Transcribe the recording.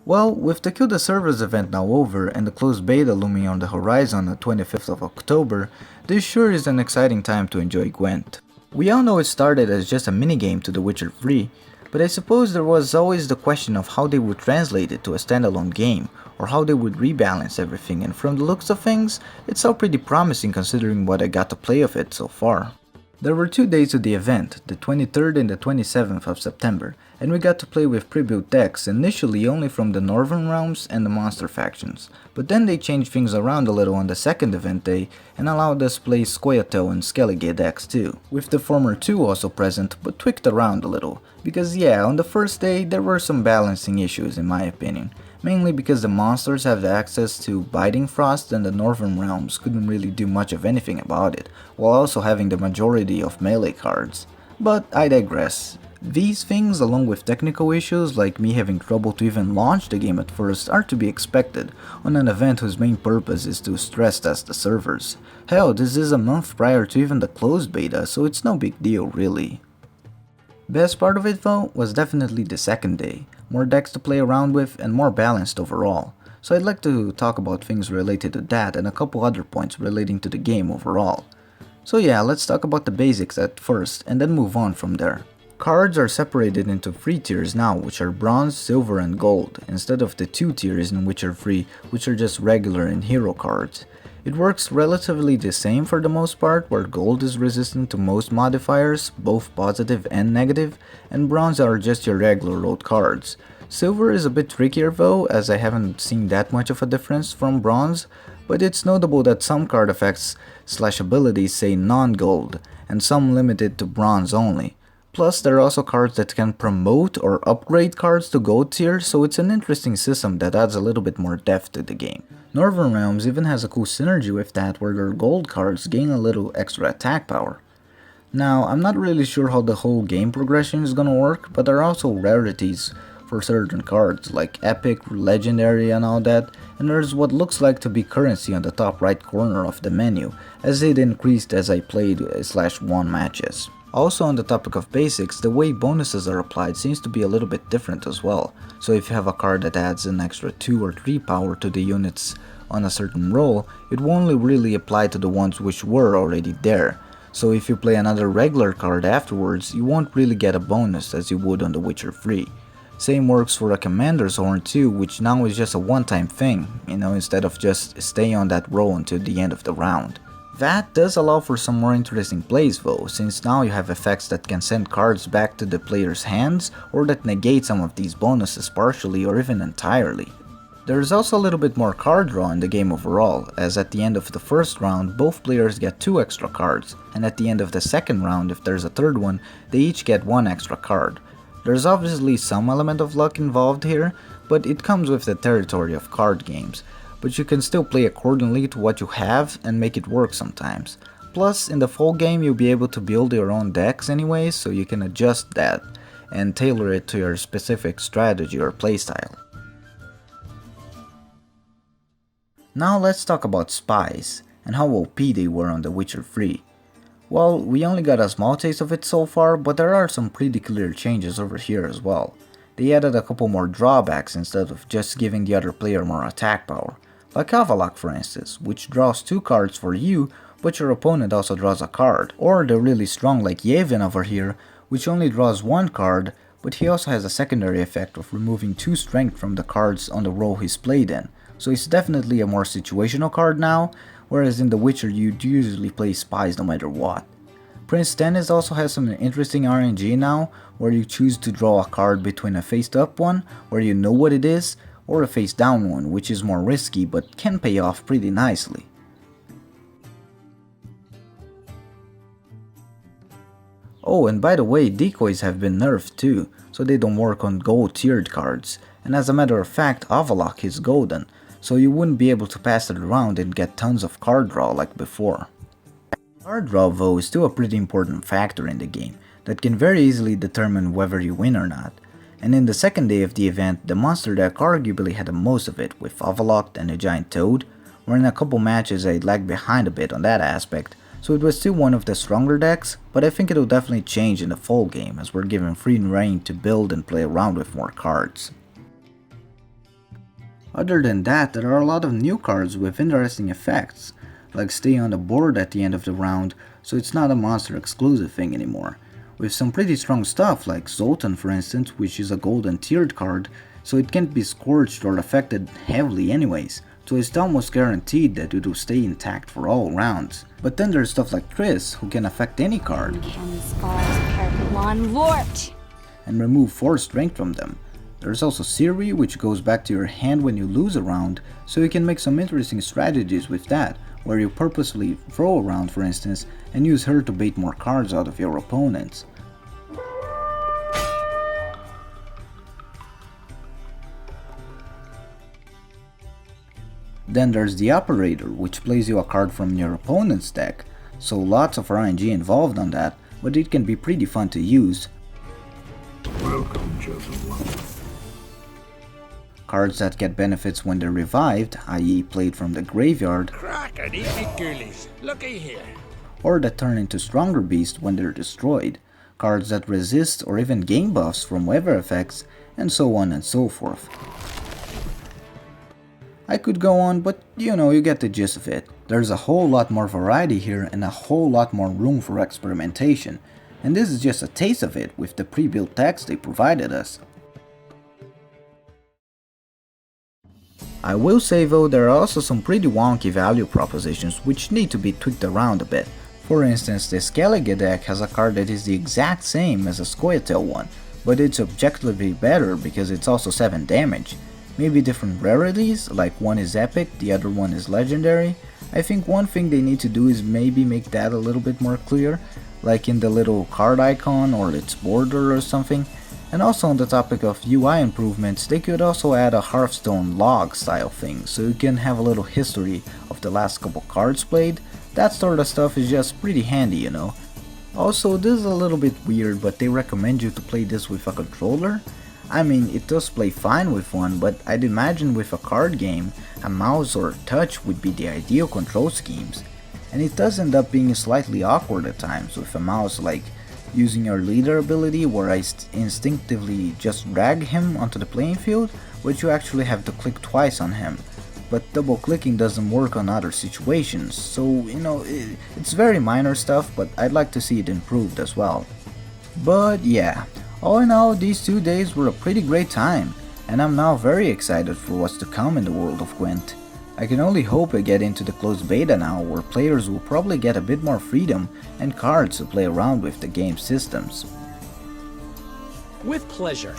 Well, with the Kill the Servers event now over and the closed beta looming on the horizon on the 25th of October, this sure is an exciting time to enjoy Gwent. We all know it started as just a minigame to The Witcher 3, but I suppose there was always the question of how they would translate it to a standalone game, or how they would rebalance everything, and from the looks of things, it's all pretty promising considering what I got to play of it so far. There were 2 days of the event, the 23rd and the 27th of September, and we got to play with pre-built decks initially only from the Northern Realms and the Monster factions, but then they changed things around a little on the second event day and allowed us to play Squayatel and Skellige decks too, with the former two also present but tweaked around a little, because yeah, on the first day there were some balancing issues in my opinion. Mainly because the monsters have access to Biting Frost and the Northern Realms couldn't really do much of anything about it, while also having the majority of melee cards. But I digress. These things, along with technical issues like me having trouble to even launch the game at first, are to be expected on an event whose main purpose is to stress test the servers. Hell, this is a month prior to even the closed beta, so it's no big deal really. Best part of it though was definitely the second day. More decks to play around with and more balanced overall. So I'd like to talk about things related to that and a couple other points relating to the game overall. So yeah, let's talk about the basics at first and then move on from there. Cards are separated into 3 tiers now, which are bronze, silver and gold, instead of the 2 tiers in Witcher 3, which are just regular and hero cards. It works relatively the same for the most part, where gold is resistant to most modifiers, both positive and negative, and bronze are just your regular old cards. Silver is a bit trickier though, as I haven't seen that much of a difference from bronze, but it's notable that some card effects / abilities say non-gold, and some limited to bronze only. Plus, there are also cards that can promote or upgrade cards to gold tier, so it's an interesting system that adds a little bit more depth to the game. Northern Realms even has a cool synergy with that, where their gold cards gain a little extra attack power. Now, I'm not really sure how the whole game progression is gonna work, but there are also rarities for certain cards, like epic, legendary and all that, and there's what looks like to be currency on the top right corner of the menu, as it increased as I played / won matches. Also on the topic of basics, the way bonuses are applied seems to be a little bit different as well, so if you have a card that adds an extra 2 or 3 power to the units on a certain roll, it will only really apply to the ones which were already there, so if you play another regular card afterwards, you won't really get a bonus as you would on The Witcher 3. Same works for a Commander's Horn too, which now is just a one-time thing, instead of just staying on that roll until the end of the round. That does allow for some more interesting plays though, since now you have effects that can send cards back to the player's hands or that negate some of these bonuses partially or even entirely. There is also a little bit more card draw in the game overall, as at the end of the first round both players get 2 extra cards, and at the end of the second round if there's a third one, they each get 1 extra card. There's obviously some element of luck involved here, but it comes with the territory of card games. But you can still play accordingly to what you have and make it work sometimes. Plus, in the full game you'll be able to build your own decks anyways, so you can adjust that and tailor it to your specific strategy or playstyle. Now let's talk about spies, and how OP they were on The Witcher 3. Well, we only got a small taste of it so far, but there are some pretty clear changes over here as well. They added a couple more drawbacks instead of just giving the other player more attack power. Like Avallac'h for instance, which draws 2 cards for you, but your opponent also draws a card. Or the really strong like Yevon over here, which only draws 1 card, but he also has a secondary effect of removing 2 strength from the cards on the roll he's played in. So it's definitely a more situational card now, whereas in The Witcher you'd usually play spies no matter what. Prince Tennis also has some interesting RNG now, where you choose to draw a card between a face up one, where you know what it is, or a face down one, which is more risky but can pay off pretty nicely. Oh, and by the way, decoys have been nerfed too, so they don't work on gold tiered cards, and as a matter of fact, Avallac'h is golden, so you wouldn't be able to pass it around and get tons of card draw like before. Card draw though is still a pretty important factor in the game that can very easily determine whether you win or not, and in the second day of the event the monster deck arguably had the most of it with Avallac'h and a giant toad, where in a couple matches I lagged behind a bit on that aspect, so it was still one of the stronger decks, but I think it'll definitely change in the full game as we're given free reign to build and play around with more cards. Other than that, there are a lot of new cards with interesting effects, like stay on the board at the end of the round, so it's not a monster exclusive thing anymore. With some pretty strong stuff like Zoltan for instance, which is a golden tiered card, so it can't be scorched or affected heavily anyways, so it's almost guaranteed that it will stay intact for all rounds. But then there's stuff like Triss, who can affect any card, and remove 4 strength from them. There's also Siri, which goes back to your hand when you lose a round, so you can make some interesting strategies with that, where you purposefully throw a round for instance, and use her to bait more cards out of your opponents. Then there's the Operator, which plays you a card from your opponent's deck, so lots of RNG involved on that, but it can be pretty fun to use. Welcome, chosen one. Cards that get benefits when they're revived, i.e. played from the graveyard, Crackety ghoulies, looky here. or that turn into stronger beasts when they're destroyed, cards that resist or even gain buffs from weather effects, and so on and so forth. I could go on, but you get the gist of it. There's a whole lot more variety here and a whole lot more room for experimentation, and this is just a taste of it with the pre-built text they provided us. I will say though, there are also some pretty wonky value propositions which need to be tweaked around a bit. For instance, the Skellige deck has a card that is the exact same as a Scoia'tael one, but it's objectively better because it's also 7 damage. Maybe different rarities, like one is epic, the other one is legendary. I think one thing they need to do is maybe make that a little bit more clear, like in the little card icon or its border or something. And also on the topic of UI improvements, they could also add a Hearthstone log style thing, so you can have a little history of the last couple cards played. That sort of stuff is just pretty handy, Also, this is a little bit weird, but they recommend you to play this with a controller. I mean, it does play fine with one, but I'd imagine with a card game, a mouse or touch would be the ideal control schemes. And it does end up being slightly awkward at times with a mouse, like using your leader ability where I instinctively just drag him onto the playing field, but you actually have to click twice on him. But double clicking doesn't work on other situations, so it's very minor stuff, but I'd like to see it improved as well. But yeah, all in all, these 2 days were a pretty great time, and I'm now very excited for what's to come in the world of Gwent. I can only hope I get into the closed beta now, where players will probably get a bit more freedom and cards to play around with the game systems. With pleasure.